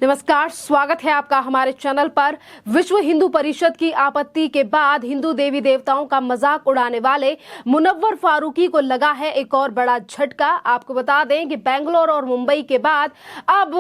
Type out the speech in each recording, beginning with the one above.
नमस्कार, स्वागत है आपका हमारे चैनल पर। विश्व हिंदू परिषद की आपत्ति के बाद हिंदू देवी देवताओं का मजाक उड़ाने वाले मुनव्वर फारूकी को लगा है एक और बड़ा झटका। आपको बता दें कि बेंगलोर और मुंबई के बाद अब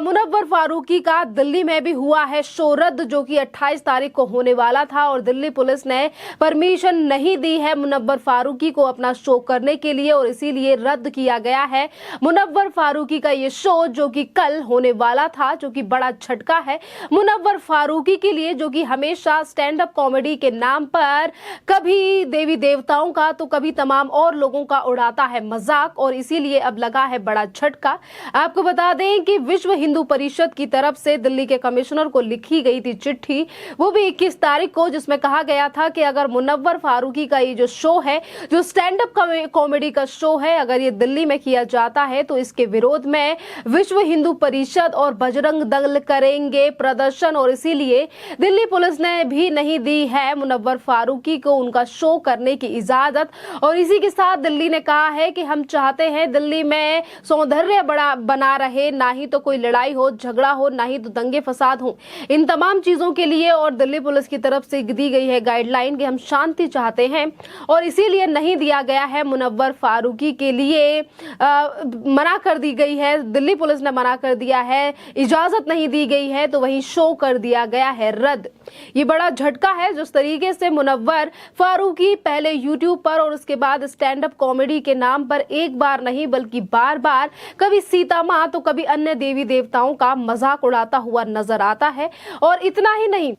मुनव्वर फारूकी का दिल्ली में भी हुआ है शो रद्द, जो कि 28 तारीख को होने वाला था और दिल्ली पुलिस ने परमिशन नहीं दी है मुनव्वर फारूकी को अपना शो करने के लिए और इसीलिए रद्द किया गया है मुनव्वर फारूकी का ये शो, जो कि कल होने वाला था, जो कि बड़ा झटका है मुनव्वर फारूकी के लिए, जो कि हमेशा स्टैंड अप कॉमेडी के नाम पर कभी देवी देवताओं का तो कभी तमाम और लोगों का उड़ाता है मजाक और इसीलिए अब लगा है बड़ा झटका। आपको बता दें कि विश्व हिंदू परिषद की तरफ से दिल्ली के कमिश्नर को लिखी गई थी चिट्ठी, वो भी 21 तारीख को, जिसमें कहा गया था कि अगर मुनव्वर फारूकी का ये जो शो है, जो स्टैंड अप कॉमेडी का शो है, अगर ये दिल्ली में किया जाता है तो इसके विरोध में विश्व हिंदू परिषद और बजरंग दल करेंगे प्रदर्शन और इसीलिए दिल्ली पुलिस ने भी नहीं दी है मुनव्वर फारूकी को उनका शो करने की इजाजत। और इसी के साथ दिल्ली ने कहा है कि हम चाहते हैं दिल्ली में सौंदर्य बना रहे, ना ही तो कोई लड़ाई हो, झगड़ा हो, ना ही तो दंगे फसाद हो, इन तमाम चीजों के लिए। और दिल्ली पुलिस की तरफ से दी गई है गाइडलाइन कि हम शांति चाहते हैं और इसीलिए नहीं दिया गया है मुनव्वर फारूकी के लिए, मना कर दी गई है, दिल्ली पुलिस ने मना कर दिया है, इजाजत नहीं दी गई है, तो वहीं शो कर दिया गया है रद्द। ये बड़ा झटका है जिस तरीके से मुनव्वर फारूकी पहले यूट्यूब पर और उसके बाद स्टैंड अप कॉमेडी के नाम पर एक बार नहीं बल्कि बार बार कभी सीता माँ तो कभी अन्य देवी देवताओं का मजाक उड़ाता हुआ नजर आता है। और इतना ही नहीं,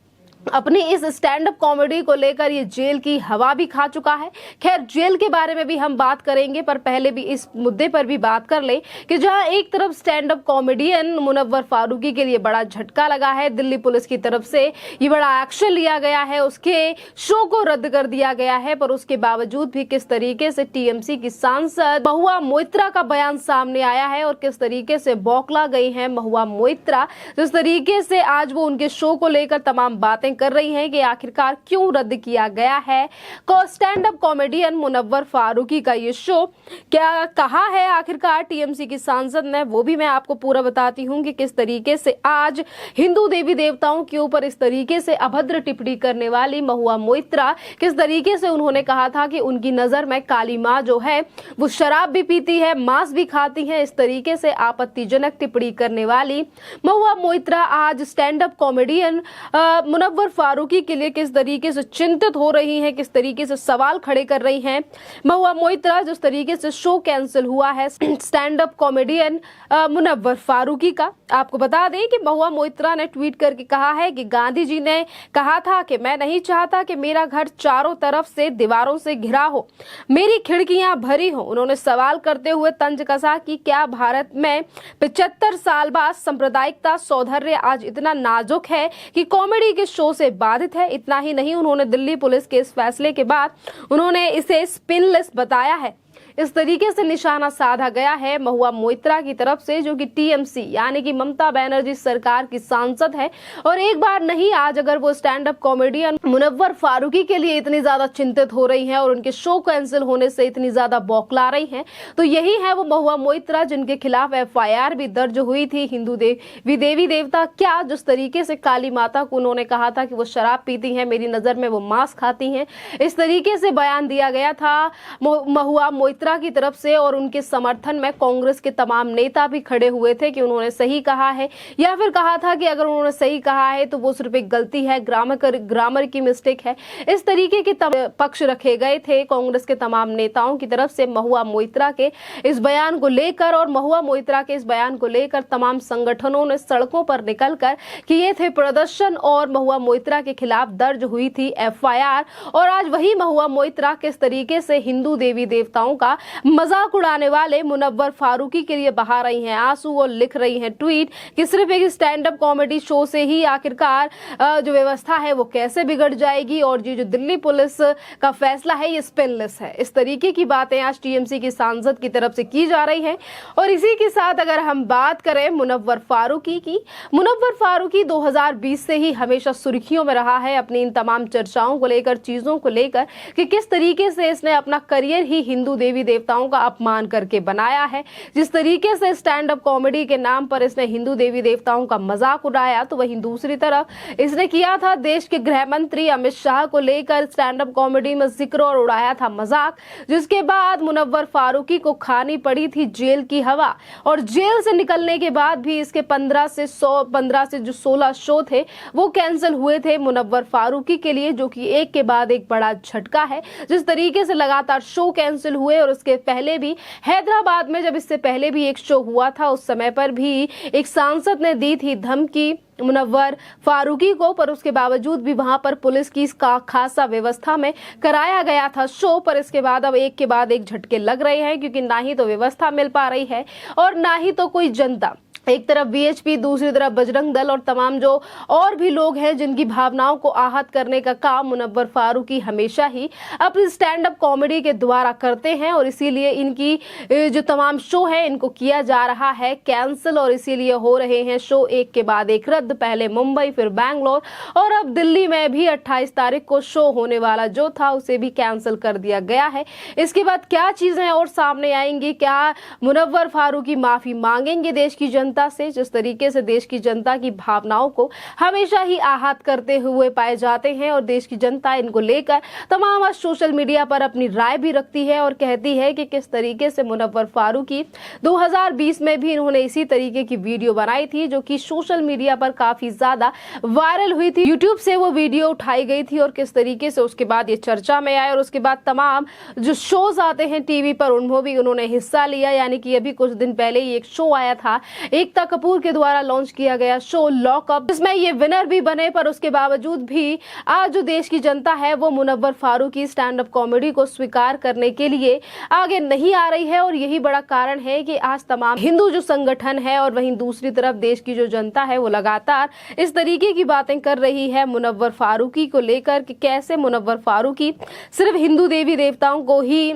अपनी इस स्टैंड अप कॉमेडी को लेकर ये जेल की हवा भी खा चुका है। खैर, जेल के बारे में भी हम बात करेंगे, पर पहले भी इस मुद्दे पर भी बात कर ले कि जहां एक तरफ stand up comedian Munawar Faruqui के लिए बड़ा झटका लगा है, दिल्ली पुलिस की तरफ से ये बड़ा एक्शन लिया गया है, उसके शो को रद्द कर दिया गया है, पर उसके बावजूद भी किस तरीके से टीएमसी की सांसद महुआ मोइत्रा का बयान सामने आया है और किस तरीके से बौखला गई है महुआ मोइत्रा, जिस तरीके से आज वो उनके शो को लेकर तमाम बातें कर रही हैं कि आखिरकार क्यों रद्द किया गया है stand up comedian Munawar Faruqui का ये शो। क्या कहा है आखिरकार टीएमसी की सांसद ने, वो भी मैं आपको पूरा बताती हूँ कि किस तरीके से आज हिंदू देवी देवताओं के ऊपर इस तरीके से अभद्र टिप्पणी करने वाली महुआ मोइत्रा, किस तरीके से उन्होंने कहा था कि उनकी नजर में काली माँ जो है वो शराब भी पीती है, मांस भी खाती है, इस तरीके से आपत्तिजनक टिप्पणी करने वाली महुआ मोइत्रा आज stand up comedian Munawar Faruqui के लिए किस तरीके से चिंतित हो रही हैं, किस तरीके से सवाल खड़े कर रही हैं। महुआ मोइत्रा, जिस तरीके से शो कैंसिल हुआ है stand up comedian Munawar Faruqui का, आपको बता दें कि महुआ मोइत्रा ने ट्वीट करके कहा है कि गांधी जी ने कहा था कि मैं नहीं चाहता कि मेरा घर चारों तरफ से दीवारों से घिरा हो, मेरी खिड़कियां भरी हो। उन्होंने सवाल करते हुए तंज कसा कि क्या भारत में 75 साल बाद सांप्रदायिकता सौंदर्य आज इतना नाजुक है कि कॉमेडी के शो से बाधित है। इतना ही नहीं, उन्होंने दिल्ली पुलिस के इस फैसले के बाद उन्होंने इसे स्पिनलेस बताया है। इस तरीके से निशाना साधा गया है महुआ मोइत्रा की तरफ से, जो कि टीएमसी यानी कि ममता बनर्जी सरकार की सांसद है। और एक बार नहीं, आज अगर वो stand up comedian Munawar Faruqui के लिए इतनी ज्यादा चिंतित हो रही हैं और उनके शो कैंसिल होने से इतनी ज्यादा बौखला रही हैं, तो यही है वो महुआ मोइत्रा जिनके खिलाफ एफआईआर भी दर्ज हुई थी। हिंदू देवी देवता क्या, जिस तरीके से काली माता को उन्होंने कहा था कि वो शराब पीती है, मेरी नजर में वो मांस खाती हैं, इस तरीके से बयान दिया गया था महुआ मोइत्रा की तरफ से। और उनके समर्थन में कांग्रेस के तमाम नेता भी खड़े हुए थे कि उन्होंने सही कहा है, या फिर कहा था कि अगर उन्होंने सही कहा है तो वो सिर्फ एक गलती है, ग्रामर की मिस्टेक है। इस तरीके के पक्ष रखे गए थे कांग्रेस के तमाम नेताओं की तरफ से महुआ मोइत्रा के इस बयान को लेकर। और महुआ मोइत्रा के इस बयान को लेकर तमाम संगठनों ने सड़कों पर निकलकर किए थे प्रदर्शन और महुआ मोइत्रा के खिलाफ दर्ज हुई थी एफआईआर। और आज वही महुआ मोइत्रा किस तरीके से हिंदू देवी देवताओं का मजाक उड़ाने वाले मुनव्वर फारूकी के लिए बहा रही हैं आंसू और लिख रही हैं ट्वीट कि सिर्फ एक स्टैंड अप कॉमेडी शो से ही आखिरकार जो व्यवस्था है वो कैसे बिगड़ जाएगी और ये जो दिल्ली पुलिस का फैसला है ये स्पिनलेस है। इस तरीके की बातें आज टीएमसी की सांसद की तरफ से की जा रही हैं। और इसी के साथ अगर हम बात करें मुनव्वर फारूकी की, मुनव्वर फारूकी 2020 से ही हमेशा सुर्खियों में रहा है अपनी इन तमाम चर्चाओं को लेकर, चीजों को लेकर कि किस तरीके से इसने अपना करियर ही हिंदू देवी देवी देवताओं का अपमान करके बनाया है। जिस तरीके से स्टैंड अप कॉमेडी के नाम पर इसने हिंदू देवी देवताओं का मजाक उड़ाया, तो वहीं दूसरी तरफ इसने किया था देश के गृह मंत्री अमित शाह को लेकर स्टैंड अप कॉमेडी में जिक्र और उड़ाया था मजाक, जिसके बाद मुनव्वर फारूकी को खानी पड़ी थी जेल की हवा। और जेल से निकलने के बाद भी इसके 15 से जो 16 शो थे वो कैंसिल हुए थे मुनव्वर फारूकी के लिए, जो कि एक के बाद एक बड़ा झटका है। जिस तरीके से लगातार शो कैंसिल हुए, और उसके पहले भी हैदराबाद में जब इससे पहले भी एक शो हुआ था, उस समय पर भी एक सांसद ने दी थी धमकी मुनव्वर फारूकी को, पर उसके बावजूद भी वहां पर पुलिस की खासा व्यवस्था में कराया गया था शो। पर इसके बाद अब एक के बाद एक झटके लग रहे हैं, क्योंकि ना ही तो व्यवस्था मिल पा रही है और ना ही तो कोई जनता। एक तरफ बीएचपी, दूसरी तरफ बजरंग दल और तमाम जो और भी लोग हैं जिनकी भावनाओं को आहत करने का काम मुनव्वर फारूकी हमेशा ही अपनी स्टैंड अप कॉमेडी के द्वारा करते हैं, और इसीलिए इनकी जो तमाम शो है इनको किया जा रहा है कैंसिल, और इसीलिए हो रहे हैं शो एक के बाद एक रद्द। पहले मुंबई, फिर बैंगलोर, और अब दिल्ली में भी 28 तारीख को शो होने वाला जो था उसे भी कैंसिल कर दिया गया है। इसके बाद क्या चीजें और सामने आएंगी, क्या मुनव्वर फारूकी माफी मांगेंगे देश की जनता से, जिस तरीके से देश की जनता की भावनाओं को हमेशा ही आहत करते हुए पाए जाते हैं, और देश की जनता इनको लेकर तमाम सोशल मीडिया पर अपनी राय भी रखती है और कहती है कि किस तरीके से मुनव्वर फारूकी 2020 में भी इन्होंने इसी तरीके की वीडियो बनाई थी, जो कि सोशल मीडिया पर काफी ज्यादा वायरल हुई थी। यूट्यूब से वो वीडियो उठाई गई थी, और किस तरीके से उसके बाद ये चर्चा में आए, और उसके बाद तमाम जो शोज आते हैं टीवी पर उनमें भी उन्होंने हिस्सा लिया। यानी कि अभी कुछ दिन पहले ही एक शो आया था एकता कपूर के द्वारा लॉन्च किया गया शो लॉकअप, जिसमें ये विनर भी बने, पर उसके बावजूद भी आज जो देश की जनता है वो Munawar Faruqui stand up comedy को स्वीकार करने के लिए आगे नहीं आ रही है। और यही बड़ा कारण है कि आज तमाम हिंदू जो संगठन है और वहीं दूसरी तरफ देश की जो जनता है वो लगातार इस तरीके की बातें कर रही है मुनव्वर फारूकी को लेकर, कि कैसे मुनव्वर फारूकी सिर्फ हिंदू देवी देवताओं को ही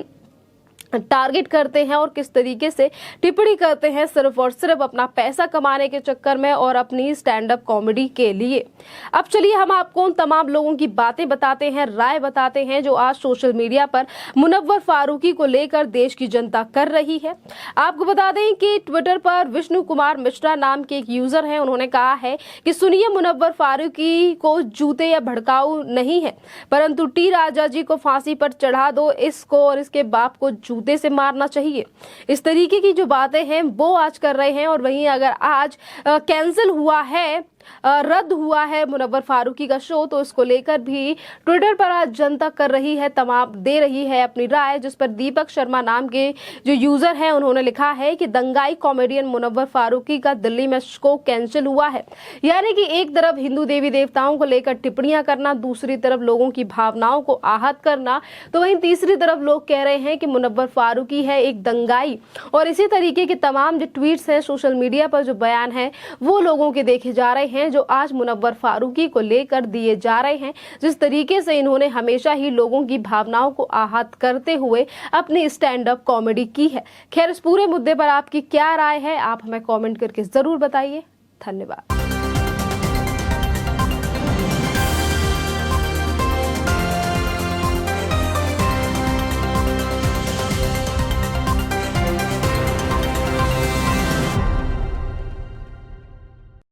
टारगेट करते हैं और किस तरीके से टिप्पणी करते हैं सिर्फ और सिर्फ अपना पैसा कमाने के चक्कर में और अपनी स्टैंड अप कॉमेडी के लिए। अब चलिए हम आपको उन तमाम लोगों की बातें बताते हैं, राय बताते हैं जो आज सोशल मीडिया पर मुनव्वर फारूकी को लेकर देश की जनता कर रही है। आपको बता दें कि ट्विटर पर विष्णु कुमार मिश्रा नाम के एक यूजर हैं, उन्होंने कहा है कि सुनिए, मुनव्वर फारूकी को जूते या भड़काऊ नहीं है, परंतु टी राजा जी को फांसी पर चढ़ा दो, इसको और इसके बाप को जूते से मारना चाहिए। इस तरीके की जो बातें हैं वो आज कर रहे हैं। और वहीं अगर आज कैंसिल हुआ है, रद्द हुआ है मुनव्वर फारूकी का शो, तो इसको लेकर भी ट्विटर पर आज जनता कर रही है, तमाम दे रही है अपनी राय, जिस पर दीपक शर्मा नाम के जो यूजर हैं उन्होंने लिखा है कि दंगाई कॉमेडियन मुनव्वर फारूकी का दिल्ली में शो कैंसिल हुआ है। यानी कि एक तरफ हिंदू देवी देवताओं को लेकर टिप्पणियां करना, दूसरी तरफ लोगों की भावनाओं को आहत करना, तो वहीं तीसरी तरफ लोग कह रहे हैं कि मुनव्वर फारूकी है एक दंगाई। और इसी तरीके के तमाम जो ट्वीट्स हैं, सोशल मीडिया पर जो बयान है वो लोगों के देखे जा रहे हैं जो आज मुनव्वर फारूकी को लेकर दिए जा रहे हैं, जिस तरीके से इन्होंने हमेशा ही लोगों की भावनाओं को आहत करते हुए अपनी स्टैंड अप कॉमेडी की है। खैर, इस पूरे मुद्दे पर आपकी क्या राय है, आप हमें कमेंट करके जरूर बताइए। धन्यवाद।